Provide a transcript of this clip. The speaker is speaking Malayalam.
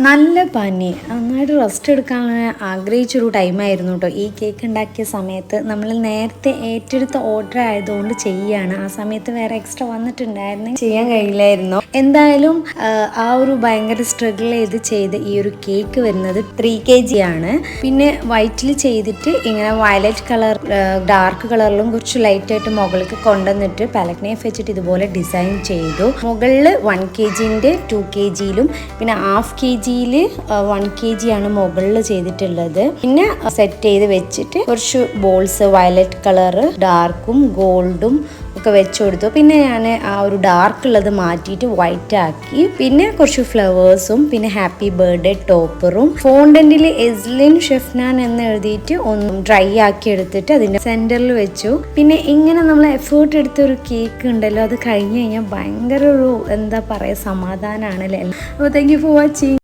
നല്ല പനി, നന്നായിട്ട് റെസ്റ്റ് എടുക്കാൻ ആഗ്രഹിച്ചൊരു ടൈമായിരുന്നു കേട്ടോ. ഈ കേക്ക് ഉണ്ടാക്കിയ സമയത്ത് നമ്മൾ നേരത്തെ ഏറ്റെടുത്ത ഓർഡർ ആയതുകൊണ്ട് ചെയ്യാണ്. ആ സമയത്ത് വേറെ എക്സ്ട്രാ വന്നിട്ടുണ്ടായിരുന്നു, ചെയ്യാൻ കഴിയില്ലായിരുന്നു. എന്തായാലും ആ ഒരു ഭയങ്കര സ്ട്രഗിൾ ചെയ്ത് ഈ ഒരു കേക്ക് വരുന്നത് 3 kg ആണ്. പിന്നെ വൈറ്റിൽ ചെയ്തിട്ട് ഇങ്ങനെ വയലറ്റ് കളർ ഡാർക്ക് കളറിലും കുറച്ച് ലൈറ്റായിട്ട് മുകളിലേക്ക് കൊണ്ടുവന്നിട്ട് പാലറ്റ് നൈഫ് വെച്ചിട്ട് ഇതുപോലെ ഡിസൈൻ ചെയ്തു. മുകളിൽ 1 kg 2 kg പിന്നെ ഹാഫ് kg 1 kg ആണ് മുകളിൽ ചെയ്തിട്ടുള്ളത്. പിന്നെ സെറ്റ് ചെയ്ത് വെച്ചിട്ട് കുറച്ച് ബോൾസ് വയലറ്റ് കളർ ഡാർക്കും ഗോൾഡും ഒക്കെ വെച്ച് കൊടുത്തു. പിന്നെ ഞാൻ ആ ഒരു ഡാർക്ക് ഉള്ളത് മാറ്റിയിട്ട് വൈറ്റ് ആക്കി. പിന്നെ കുറച്ച് ഫ്ലവേഴ്സും പിന്നെ ഹാപ്പി ബർത്ത്ഡേ ടോപ്പറും ഫോണ്ടന്റിൽ എസ്ലിൻ ഷെഫ്നാൻ എന്ന് എഴുതിയിട്ട് ഒന്ന് ഡ്രൈ ആക്കി എടുത്തിട്ട് അതിന്റെ സെന്ററിൽ വെച്ചു. പിന്നെ ഇങ്ങനെ നമ്മൾ എഫേർട്ട് എടുത്ത ഒരു കേക്ക് ഉണ്ടല്ലോ, അത് കഴിഞ്ഞ് കഴിഞ്ഞാൽ ഭയങ്കര ഒരു എന്താ പറയുക സമാധാനമാണല്ലേ. അപ്പോൾ താങ്ക് യു ഫോർ വാച്ചിങ്.